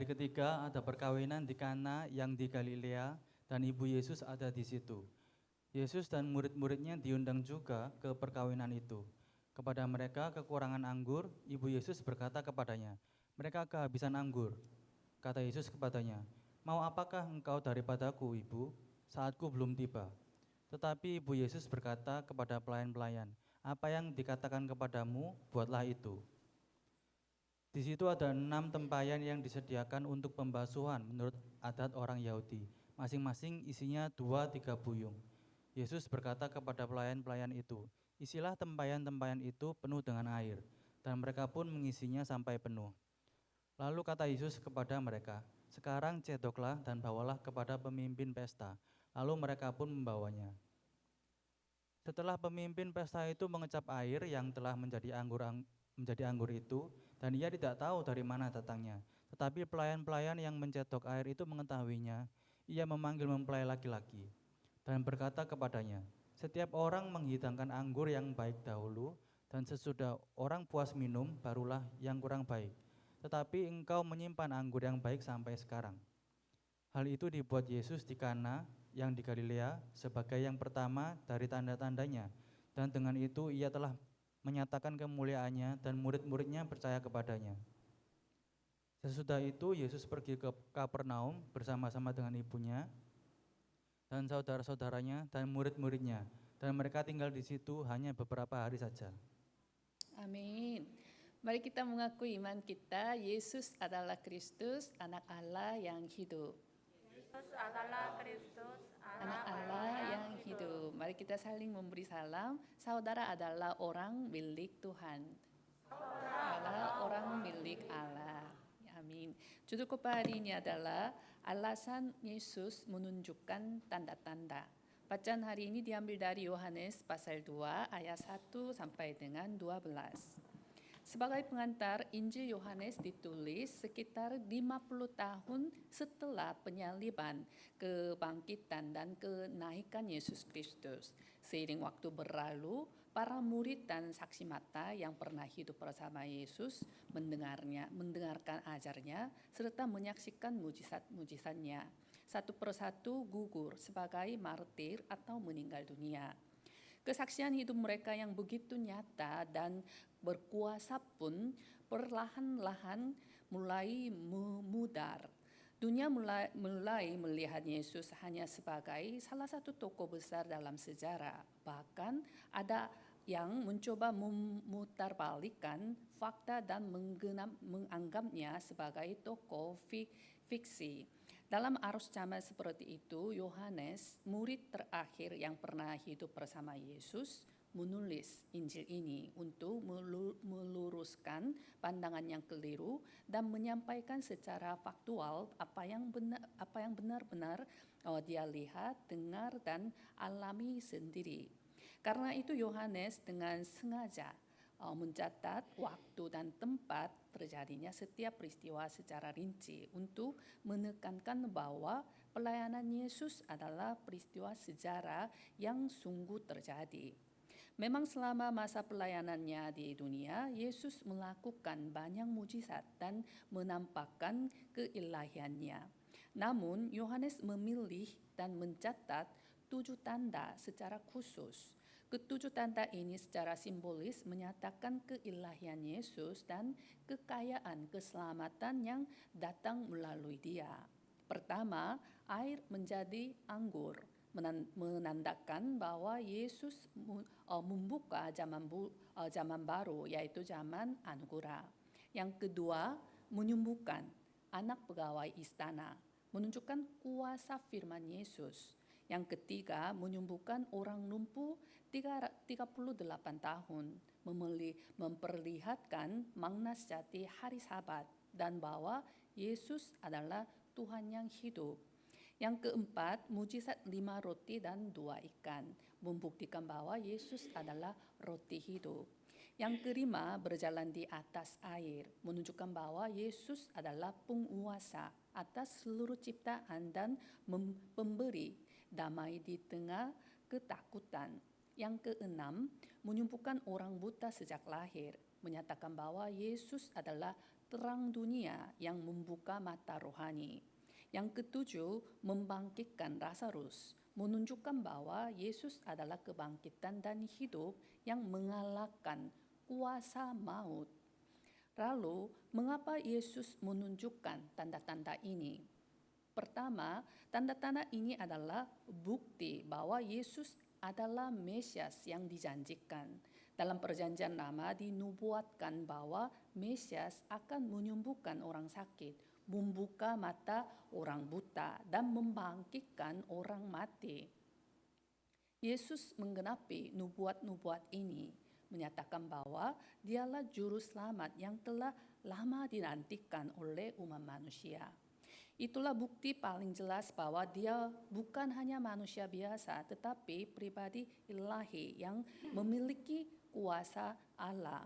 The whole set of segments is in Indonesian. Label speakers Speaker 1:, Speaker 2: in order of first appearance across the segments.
Speaker 1: hari ketiga ada perkawinan di Kana yang di Galilea dan ibu Yesus ada di situ. Yesus dan murid-muridnya diundang juga ke perkawinan itu. Kepada mereka kekurangan anggur, ibu Yesus berkata kepadanya, "Mereka kehabisan anggur." Kata Yesus kepadanya, "Mau apakah engkau daripadaku, ibu? Saatku belum tiba." Tetapi ibu Yesus berkata kepada pelayan-pelayan, "Apa yang dikatakan kepadamu, buatlah itu." Di situ ada 6 tempayan yang disediakan untuk pembasuhan menurut adat orang Yahudi. Masing-masing isinya 2-3 buyung. Yesus berkata kepada pelayan-pelayan itu, "Isilah tempayan-tempayan itu penuh dengan air." Dan mereka pun mengisinya sampai penuh. Lalu kata Yesus kepada mereka, "Sekarang cedoklah dan bawalah kepada pemimpin pesta." Lalu mereka pun membawanya. Setelah pemimpin pesta itu mengecap air yang telah menjadi anggur itu, dan ia tidak tahu dari mana datangnya. Tetapi pelayan-pelayan yang mencetok air itu mengetahuinya. Ia memanggil mempelai laki-laki dan berkata kepadanya, "Setiap orang menghidangkan anggur yang baik dahulu, dan sesudah orang puas minum, barulah yang kurang baik. Tetapi engkau menyimpan anggur yang baik sampai sekarang." Hal itu dibuat Yesus di Kana yang di Galilea sebagai yang pertama dari tanda-tandanya, dan dengan itu ia telah menyatakan kemuliaannya dan murid-muridnya percaya kepadanya. Sesudah itu Yesus pergi ke Kapernaum bersama-sama dengan ibunya dan saudara-saudaranya dan murid-muridnya, dan mereka tinggal di situ hanya beberapa hari saja.
Speaker 2: Amin. Mari kita mengakui iman kita, Yesus adalah Kristus, anak Allah yang hidup.
Speaker 3: Yesus adalah Kristus,
Speaker 2: Anak Allah yang hidup. Mari kita saling memberi salam. Saudara adalah orang milik Tuhan. Adalah orang milik Allah. Amin. Judul khotbah hari ini adalah alasan Yesus menunjukkan tanda-tanda. Bacaan hari ini diambil dari Yohanes pasal 2 ayat 1 sampai dengan 12. Sebagai pengantar, Injil Yohanes ditulis sekitar 50 tahun setelah penyaliban, kebangkitan, dan kenaikan Yesus Kristus. Seiring waktu berlalu, para murid dan saksi mata yang pernah hidup bersama Yesus mendengarkan ajarnya, serta menyaksikan mujizat-mujizatnya. Satu persatu gugur sebagai martir atau meninggal dunia. Kesaksian hidup mereka yang begitu nyata dan berkuasa pun perlahan-lahan mulai memudar. Dunia mulai melihat Yesus hanya sebagai salah satu tokoh besar dalam sejarah. Bahkan ada yang mencoba memutarbalikkan fakta dan menganggapnya sebagai tokoh fiksi. Dalam arus zaman seperti itu, Yohanes, murid terakhir yang pernah hidup bersama Yesus, menulis Injil ini untuk meluruskan pandangan yang keliru dan menyampaikan secara faktual apa yang benar-benar dia lihat, dengar, dan alami sendiri. Karena itu Yohanes dengan sengaja mencatat waktu dan tempat terjadinya setiap peristiwa secara rinci untuk menekankan bahwa pelayanan Yesus adalah peristiwa sejarah yang sungguh terjadi. Memang selama masa pelayanannya di dunia, Yesus melakukan banyak mujizat dan menampakkan keilahiannya. Namun, Yohanes memilih dan mencatat 7 tanda secara khusus. Ketujuh tanda ini secara simbolis menyatakan keilahian Yesus dan kekayaan keselamatan yang datang melalui Dia. Pertama, air menjadi anggur, menandakan bahwa Yesus membuka zaman baru, yaitu zaman anugerah. Yang kedua, menyembuhkan anak pegawai istana, menunjukkan kuasa firman Yesus. Yang ketiga, menyembuhkan orang lumpuh 38 tahun, memperlihatkan makna sejati hari Sabat dan bahwa Yesus adalah Tuhan yang hidup. Yang keempat, mujizat 5 roti dan 2 ikan, membuktikan bahwa Yesus adalah roti hidup. Yang kelima, berjalan di atas air, menunjukkan bahwa Yesus adalah penguasa atas seluruh ciptaan dan pemberi damai di tengah ketakutan. Yang keenam, menyembuhkan orang buta sejak lahir, menyatakan bahwa Yesus adalah terang dunia yang membuka mata rohani. Yang ketujuh, membangkitkan Lazarus, menunjukkan bahwa Yesus adalah kebangkitan dan hidup yang mengalahkan kuasa maut. Lalu, mengapa Yesus menunjukkan tanda-tanda ini? Pertama, tanda-tanda ini adalah bukti bahwa Yesus adalah Mesias yang dijanjikan. Dalam Perjanjian Lama dinubuatkan bahwa Mesias akan menyembuhkan orang sakit, membuka mata orang buta, dan membangkitkan orang mati. Yesus menggenapi nubuat-nubuat ini, menyatakan bahwa dialah juru selamat yang telah lama dinantikan oleh umat manusia. Itulah bukti paling jelas bahwa dia bukan hanya manusia biasa, tetapi pribadi ilahi yang memiliki kuasa Allah.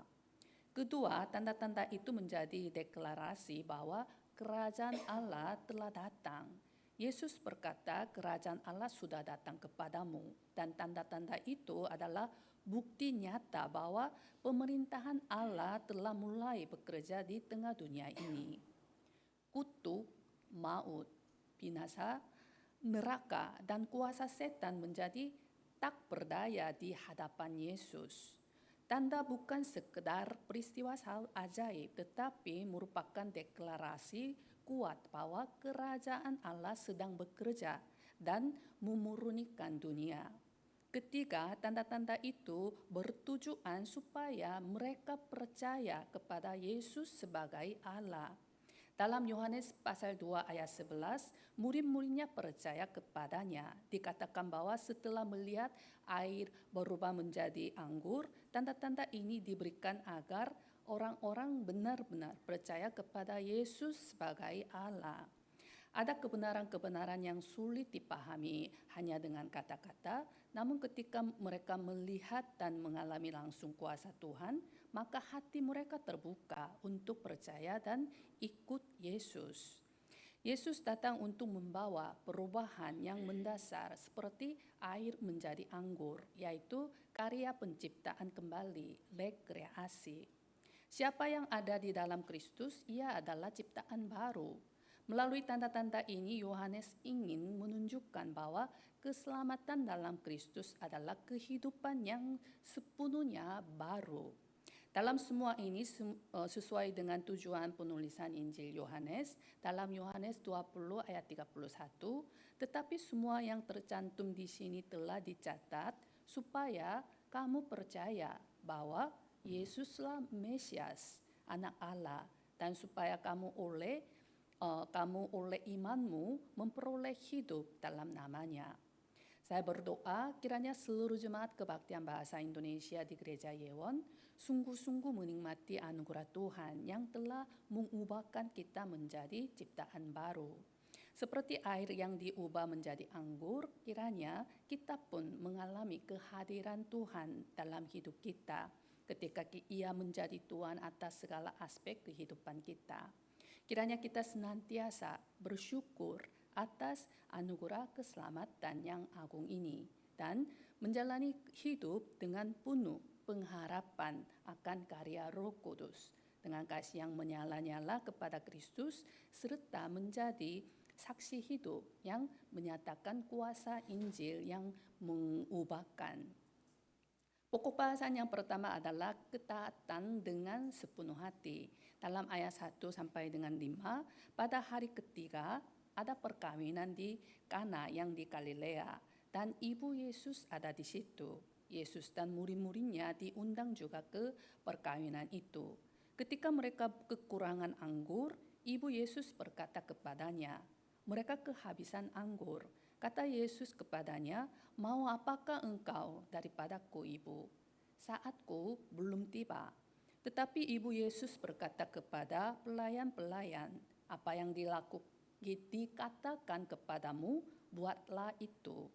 Speaker 2: Kedua, tanda-tanda itu menjadi deklarasi bahwa kerajaan Allah telah datang. Yesus berkata, kerajaan Allah sudah datang kepadamu, dan tanda-tanda itu adalah bukti nyata bahwa pemerintahan Allah telah mulai bekerja di tengah dunia ini. Kutuk, maut, binasa, neraka, dan kuasa setan menjadi tak berdaya di hadapan Yesus. Tanda bukan sekedar peristiwa ajaib, tetapi merupakan deklarasi kuat bahwa kerajaan Allah sedang bekerja dan memurnikan dunia. Ketiga, tanda-tanda itu bertujuan supaya mereka percaya kepada Yesus sebagai Allah. Dalam Yohanes pasal 2 ayat 11, murid-muridnya percaya kepadanya. Dikatakan bahwa setelah melihat air berubah menjadi anggur, tanda-tanda ini diberikan agar orang-orang benar-benar percaya kepada Yesus sebagai Allah. Ada kebenaran-kebenaran yang sulit dipahami hanya dengan kata-kata, namun ketika mereka melihat dan mengalami langsung kuasa Tuhan, maka hati mereka terbuka untuk percaya dan ikut Yesus. Yesus datang untuk membawa perubahan yang mendasar seperti air menjadi anggur, yaitu karya penciptaan kembali, rekreasi. Siapa yang ada di dalam Kristus, ia adalah ciptaan baru. Melalui tanda-tanda ini, Yohanes ingin menunjukkan bahwa keselamatan dalam Kristus adalah kehidupan yang sepenuhnya baru. Dalam semua ini sesuai dengan tujuan penulisan Injil Yohanes, dalam Yohanes 20 ayat 31, tetapi semua yang tercantum di sini telah dicatat supaya kamu percaya bahwa Yesuslah Mesias, Anak Allah, dan supaya kamu oleh imanmu memperoleh hidup dalam namanya. Saya berdoa kiranya seluruh jemaat kebaktian bahasa Indonesia di Gereja Yewon sungguh-sungguh menikmati anugerah Tuhan yang telah mengubahkan kita menjadi ciptaan baru. Seperti air yang diubah menjadi anggur, kiranya kita pun mengalami kehadiran Tuhan dalam hidup kita ketika Ia menjadi Tuhan atas segala aspek kehidupan kita. Kiranya kita senantiasa bersyukur atas anugerah keselamatan yang agung ini dan menjalani hidup dengan penuh pengharapan akan karya Roh Kudus dengan kasih yang menyala-nyala kepada Kristus serta menjadi saksi hidup yang menyatakan kuasa Injil yang mengubahkan. Pokok bahasan yang pertama adalah ketaatan dengan sepenuh hati. Dalam ayat 1 sampai dengan 5, pada hari ketiga ada perkawinan di Kana yang di Galilea dan ibu Yesus ada di situ. Yesus dan murid-muridnya diundang juga ke perkawinan itu. Ketika mereka kekurangan anggur, ibu Yesus berkata kepadanya, mereka kehabisan anggur. Kata Yesus kepadanya, mau apakah engkau daripadaku ibu? Saatku belum tiba. Tetapi ibu Yesus berkata kepada pelayan-pelayan, apa yang dikatakan kepadamu, buatlah itu.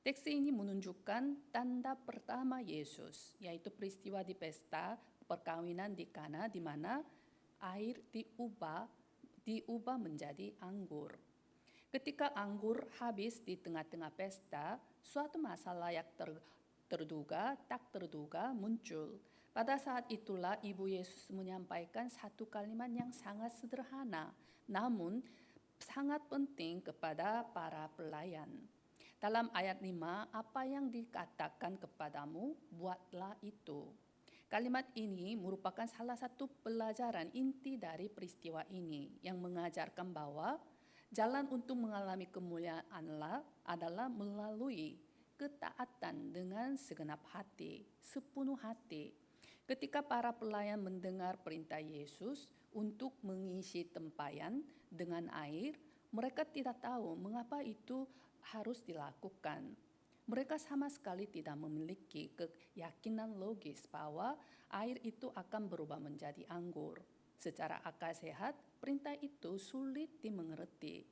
Speaker 2: Teks ini menunjukkan tanda pertama Yesus, yaitu peristiwa di pesta perkawinan di Kana di mana air diubah menjadi anggur. Ketika anggur habis di tengah-tengah pesta, suatu masalah yang tak terduga muncul. Pada saat itulah Ibu Yesus menyampaikan satu kalimat yang sangat sederhana, namun sangat penting kepada para pelayan. Dalam ayat 5, apa yang dikatakan kepadamu, buatlah itu. Kalimat ini merupakan salah satu pelajaran inti dari peristiwa ini yang mengajarkan bahwa jalan untuk mengalami kemuliaan Allah adalah melalui ketaatan dengan segenap hati, sepenuh hati. Ketika para pelayan mendengar perintah Yesus untuk mengisi tempayan dengan air, mereka tidak tahu mengapa itu harus dilakukan. Mereka sama sekali tidak memiliki keyakinan logis bahwa air itu akan berubah menjadi anggur. Secara akal sehat, perintah itu sulit dimengerti.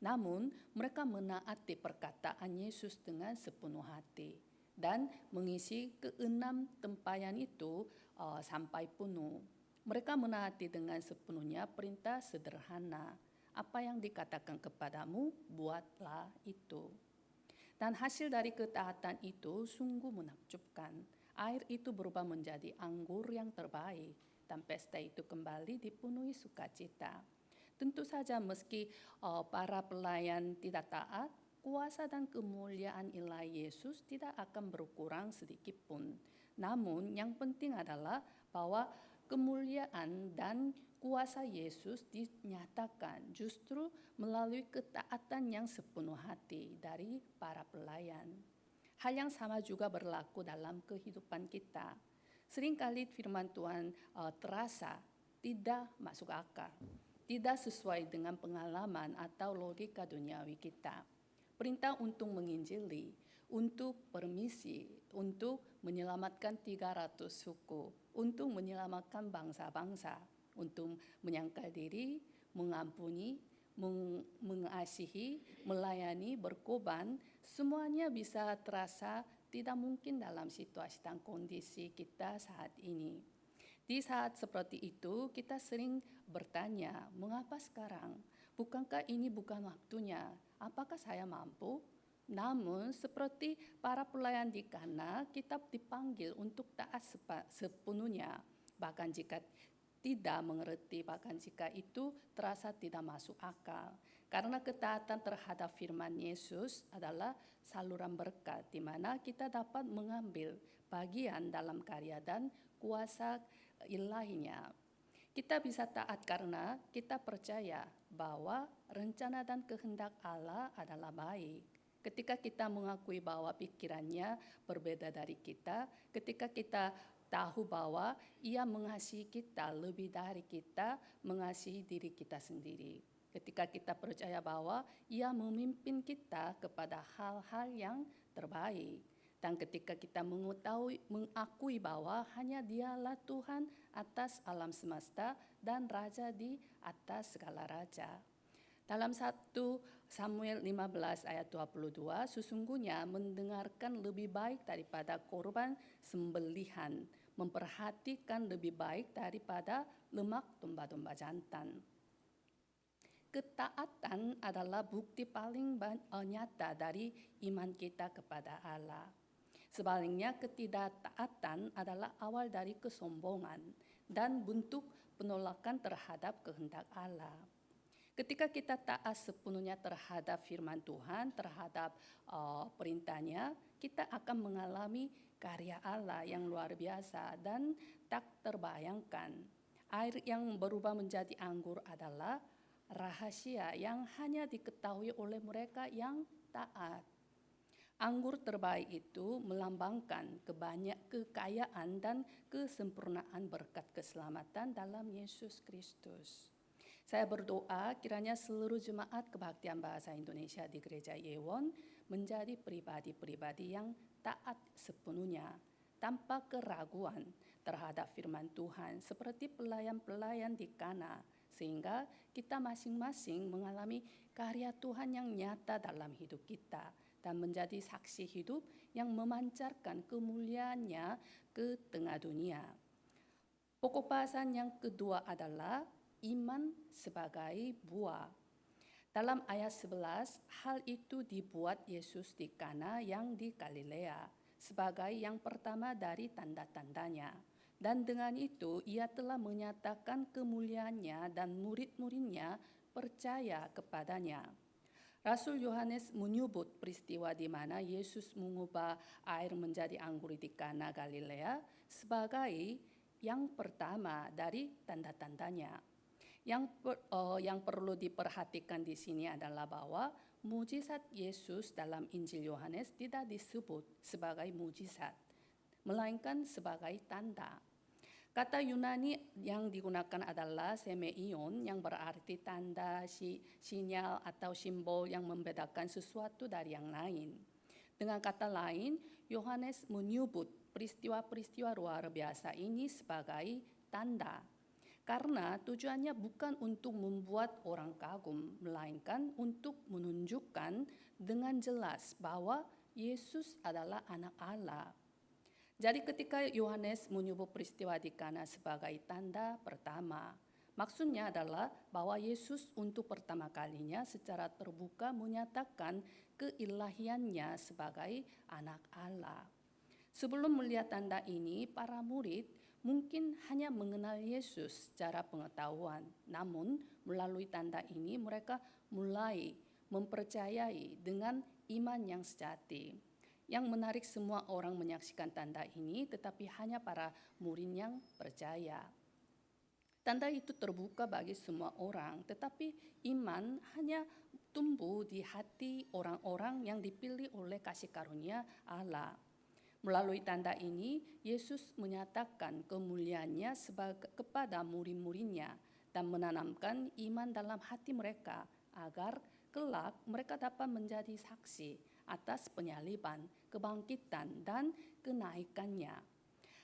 Speaker 2: Namun, mereka menaati perkataan Yesus dengan sepenuh hati dan mengisi keenam tempayan itu sampai penuh. Mereka menaati dengan sepenuhnya perintah sederhana. Apa yang dikatakan kepadamu, buatlah itu. Dan hasil dari ketaatan itu sungguh menakjubkan. Air itu berubah menjadi anggur yang terbaik, dan pesta itu kembali dipenuhi sukacita. Tentu saja meski para pelayan tidak taat, kuasa dan kemuliaan ilahi Yesus tidak akan berkurang sedikit pun. Namun yang penting adalah bahwa kemuliaan dan kuasa Yesus dinyatakan justru melalui ketaatan yang sepenuh hati dari para pelayan. Hal yang sama juga berlaku dalam kehidupan kita. Seringkali firman Tuhan terasa tidak masuk akal, tidak sesuai dengan pengalaman atau logika duniawi kita. Perintah untuk menginjili, untuk permisi, untuk menyelamatkan 300 suku, untuk menyelamatkan bangsa-bangsa, untuk menyangkal diri, mengampuni, mengasihi, melayani, berkorban, semuanya bisa terasa tidak mungkin dalam situasi dan kondisi kita saat ini. Di saat seperti itu, kita sering bertanya, mengapa sekarang? Bukankah ini bukan waktunya? Apakah saya mampu? Namun, seperti para pelayan di Kana, kita dipanggil untuk taat sepenuhnya. Bahkan jika tidak mengerti, bahkan jika itu terasa tidak masuk akal. Karena ketaatan terhadap firman Yesus adalah saluran berkat, di mana kita dapat mengambil bagian dalam karya dan kuasa ilahinya. Kita bisa taat karena kita percaya bahwa rencana dan kehendak Allah adalah baik. Ketika kita mengakui bahwa pikirannya berbeda dari kita, ketika kita tahu bahwa Ia mengasihi kita lebih dari kita mengasihi diri kita sendiri. Ketika kita percaya bahwa Ia memimpin kita kepada hal-hal yang terbaik. Dan ketika kita mengakui bahwa hanya Dialah Tuhan atas alam semesta dan Raja di atas segala raja. Dalam 1 Samuel 15 ayat 22, sesungguhnya mendengarkan lebih baik daripada korban sembelihan, memperhatikan lebih baik daripada lemak domba-domba jantan. Ketaatan adalah bukti paling nyata dari iman kita kepada Allah. Sebaliknya, ketidaktaatan adalah awal dari kesombongan dan bentuk penolakan terhadap kehendak Allah. Ketika kita taat sepenuhnya terhadap firman Tuhan, terhadap perintahnya, kita akan mengalami karya Allah yang luar biasa dan tak terbayangkan. Air yang berubah menjadi anggur adalah rahasia yang hanya diketahui oleh mereka yang taat. Anggur terbaik itu melambangkan kekayaan dan kesempurnaan berkat keselamatan dalam Yesus Kristus. Saya berdoa kiranya seluruh jemaat kebaktian bahasa Indonesia di Gereja Yewon menjadi pribadi-pribadi yang taat sepenuhnya, tanpa keraguan terhadap firman Tuhan seperti pelayan-pelayan di Kana, sehingga kita masing-masing mengalami karya Tuhan yang nyata dalam hidup kita dan menjadi saksi hidup yang memancarkan kemuliaannya ke tengah dunia. Pokok bahasan yang kedua adalah iman sebagai buah. Dalam ayat 11, hal itu dibuat Yesus di Kana yang di Galilea sebagai yang pertama dari tanda-tandanya. Dan dengan itu ia telah menyatakan kemuliaannya dan murid-muridnya percaya kepadanya. Rasul Yohanes menyebut peristiwa di mana Yesus mengubah air menjadi anggur di Kana Galilea sebagai yang pertama dari tanda-tandanya. Yang perlu diperhatikan di sini adalah bahwa mujizat Yesus dalam Injil Yohanes tidak disebut sebagai mujizat, melainkan sebagai tanda. Kata Yunani yang digunakan adalah semeion yang berarti tanda, sinyal atau simbol yang membedakan sesuatu dari yang lain. Dengan kata lain, Yohanes menyebut peristiwa-peristiwa luar biasa ini sebagai tanda. Karena tujuannya bukan untuk membuat orang kagum, melainkan untuk menunjukkan dengan jelas bahwa Yesus adalah anak Allah. Jadi ketika Yohanes menyebut peristiwa di Kana sebagai tanda pertama, maksudnya adalah bahwa Yesus untuk pertama kalinya secara terbuka menyatakan keilahiannya sebagai anak Allah. Sebelum melihat tanda ini, para murid mungkin hanya mengenal Yesus secara pengetahuan. Namun melalui tanda ini mereka mulai mempercayai dengan iman yang sejati. Yang menarik, semua orang menyaksikan tanda ini, tetapi hanya para murid yang percaya. Tanda itu terbuka bagi semua orang, tetapi iman hanya tumbuh di hati orang-orang yang dipilih oleh kasih karunia Allah. Melalui tanda ini, Yesus menyatakan kemuliaannya kepada murid-muridnya dan menanamkan iman dalam hati mereka agar kelak mereka dapat menjadi saksi atas penyaliban, kebangkitan, dan kenaikannya.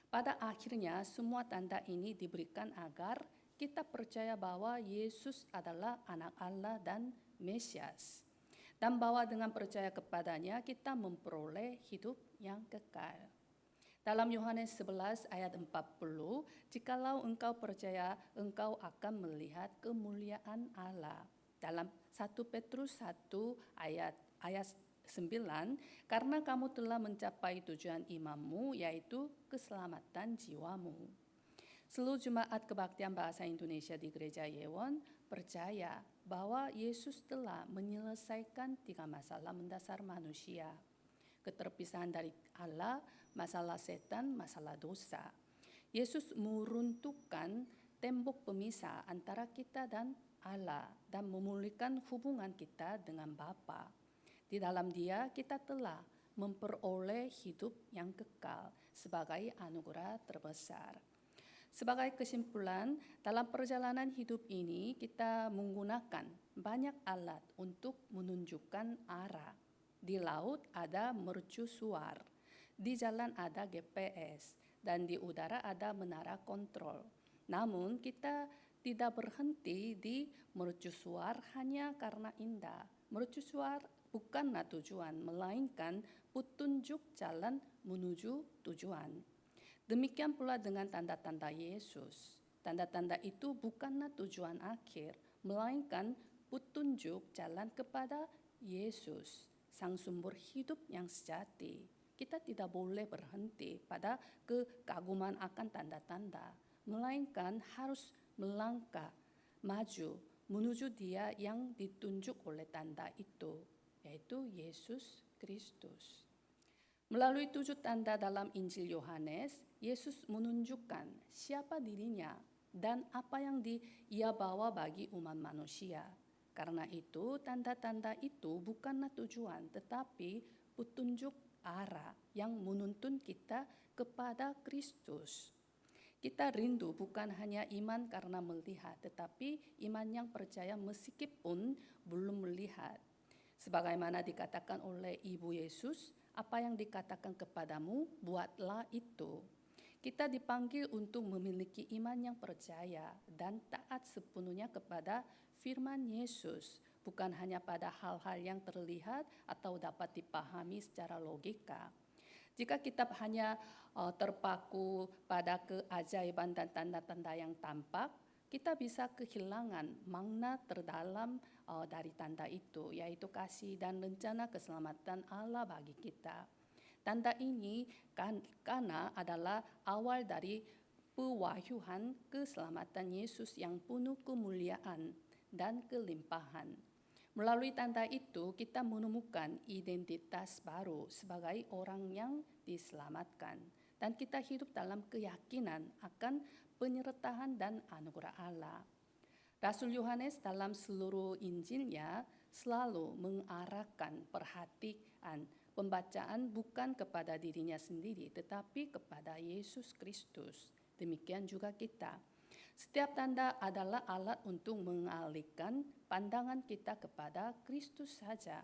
Speaker 2: Pada akhirnya, semua tanda ini diberikan agar kita percaya bahwa Yesus adalah anak Allah dan Mesias. Dan bahwa dengan percaya kepadanya, kita memperoleh hidup yang kekal. Dalam Yohanes 11 ayat 40, jikalau engkau percaya, engkau akan melihat kemuliaan Allah. Dalam 1 Petrus 1 ayat 9, karena kamu telah mencapai tujuan imanmu, yaitu keselamatan jiwamu. Seluruh jemaat kebaktian bahasa Indonesia di Gereja Yewon percaya bahwa Yesus telah menyelesaikan 3 masalah mendasar manusia. Keterpisahan dari Allah, masalah setan, masalah dosa. Yesus meruntuhkan tembok pemisah antara kita dan Allah dan memulihkan hubungan kita dengan Bapa. Di dalam Dia kita telah memperoleh hidup yang kekal sebagai anugerah terbesar. Sebagai kesimpulan, dalam perjalanan hidup ini kita menggunakan banyak alat untuk menunjukkan arah. Di laut ada mercusuar, di jalan ada GPS, dan di udara ada menara kontrol. Namun kita tidak berhenti di mercusuar hanya karena indah. Mercusuar bukanlah tujuan, melainkan petunjuk jalan menuju tujuan. Demikian pula dengan tanda-tanda Yesus. Tanda-tanda itu bukanlah tujuan akhir, melainkan petunjuk jalan kepada Yesus, sang sumber hidup yang sejati. Kita tidak boleh berhenti pada kekaguman akan tanda-tanda, melainkan harus melangkah maju menuju Dia yang ditunjuk oleh tanda itu, yaitu Yesus Kristus. Melalui 7 tanda dalam Injil Yohanes, Yesus menunjukkan siapa dirinya dan apa yang Ia bawa bagi umat manusia. Karena itu, tanda-tanda itu bukanlah tujuan, tetapi petunjuk arah yang menuntun kita kepada Kristus. Kita rindu bukan hanya iman karena melihat, tetapi iman yang percaya meskipun belum melihat. Sebagaimana dikatakan oleh Ibu Yesus, apa yang dikatakan kepadamu, buatlah itu. Kita dipanggil untuk memiliki iman yang percaya dan taat sepenuhnya kepada firman Yesus, bukan hanya pada hal-hal yang terlihat atau dapat dipahami secara logika. Jika kita hanya terpaku pada keajaiban dan tanda-tanda yang tampak, kita bisa kehilangan makna terdalam dari tanda itu, yaitu kasih dan rencana keselamatan Allah bagi kita. Tanda ini karena adalah awal dari pewahyuan keselamatan Yesus yang penuh kemuliaan dan kelimpahan. Melalui tanda itu, kita menemukan identitas baru sebagai orang yang diselamatkan. Dan kita hidup dalam keyakinan akan penyertaan dan anugerah Allah. Rasul Yohanes dalam seluruh Injilnya selalu mengarahkan perhatian pembacaan bukan kepada dirinya sendiri, tetapi kepada Yesus Kristus. Demikian juga kita. Setiap tanda adalah alat untuk mengalihkan pandangan kita kepada Kristus saja.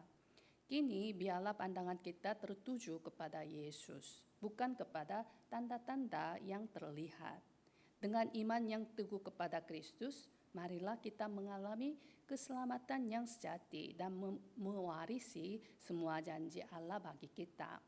Speaker 2: Kini biarlah pandangan kita tertuju kepada Yesus, bukan kepada tanda-tanda yang terlihat. Dengan iman yang teguh kepada Kristus, marilah kita mengalami keselamatan yang sejati dan mewarisi semua janji Allah bagi kita.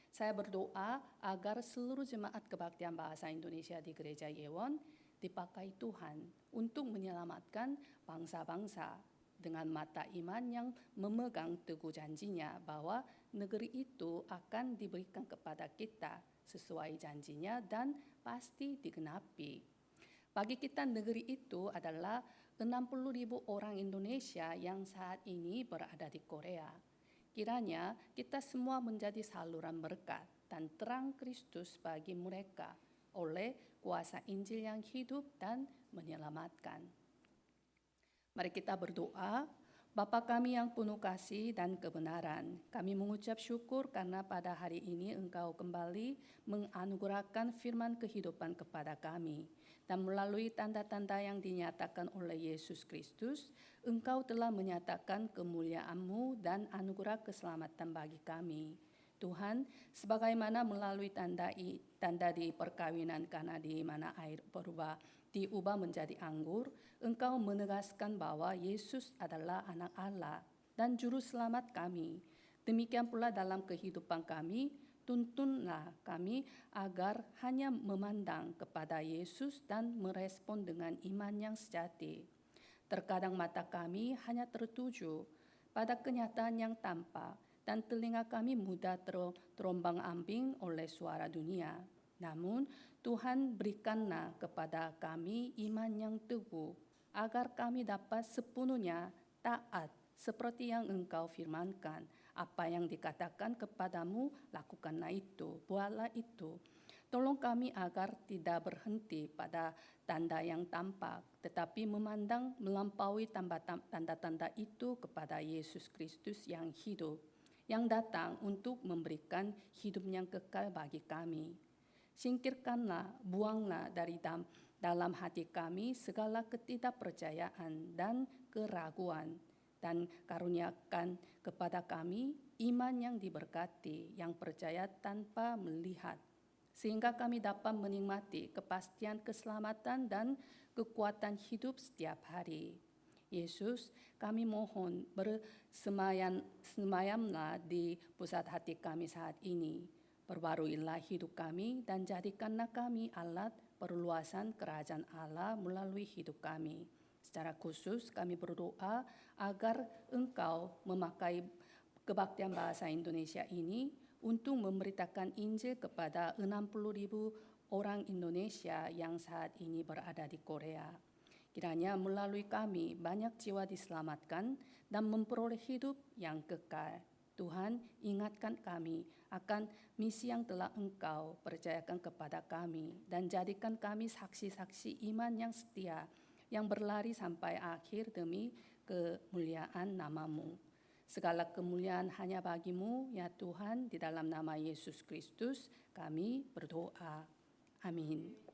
Speaker 2: Saya berdoa agar seluruh jemaat kebaktian bahasa Indonesia di Gereja Yewon dipakai Tuhan untuk menyelamatkan bangsa-bangsa dengan mata iman yang memegang teguh janjinya bahwa negeri itu akan diberikan kepada kita sesuai janjinya dan pasti digenapi. Bagi kita negeri itu adalah 60.000 orang Indonesia yang saat ini berada di Korea. Kiranya kita semua menjadi saluran berkat dan terang Kristus bagi mereka oleh kuasa Injil yang hidup dan menyelamatkan. Mari kita berdoa. Bapa kami yang penuh kasih dan kebenaran, kami mengucap syukur karena pada hari ini Engkau kembali menganugerahkan firman kehidupan kepada kami. Dan melalui tanda-tanda yang dinyatakan oleh Yesus Kristus, Engkau telah menyatakan kemuliaan-Mu dan anugerah keselamatan bagi kami. Tuhan, sebagaimana melalui tanda di perkawinan Kana di mana air diubah menjadi anggur, Engkau menegaskan bahwa Yesus adalah anak Allah dan juru selamat kami. Demikian pula dalam kehidupan kami, tuntunlah kami agar hanya memandang kepada Yesus dan merespon dengan iman yang sejati. Terkadang mata kami hanya tertuju pada kenyataan yang tampak dan telinga kami mudah terombang-ambing oleh suara dunia. Namun Tuhan berikanlah kepada kami iman yang teguh agar kami dapat sepenuhnya taat seperti yang Engkau firmankan. Apa yang dikatakan kepadamu, lakukanlah itu, buatlah itu. Tolong kami agar tidak berhenti pada tanda yang tampak, tetapi memandang melampaui tanda-tanda itu kepada Yesus Kristus yang hidup, yang datang untuk memberikan hidup yang kekal bagi kami. Singkirkanlah, buanglah dari dalam hati kami segala ketidakpercayaan dan keraguan, dan karuniakan kepada kami iman yang diberkati, yang percaya tanpa melihat, sehingga kami dapat menikmati kepastian keselamatan dan kekuatan hidup setiap hari. Yesus, kami mohon bersemayamlah di pusat hati kami saat ini. Perbaruilah hidup kami dan jadikanlah kami alat perluasan kerajaan Allah melalui hidup kami. Secara khusus kami berdoa agar Engkau memakai kebaktian bahasa Indonesia ini untuk memberitakan Injil kepada 60.000 orang Indonesia yang saat ini berada di Korea. Kiranya melalui kami banyak jiwa diselamatkan dan memperoleh hidup yang kekal. Tuhan, ingatkan kami akan misi yang telah Engkau percayakan kepada kami dan jadikan kami saksi-saksi iman yang setia yang berlari sampai akhir demi kemuliaan nama-Mu. Segala kemuliaan hanya bagi-Mu, ya Tuhan, di dalam nama Yesus Kristus kami berdoa. Amin.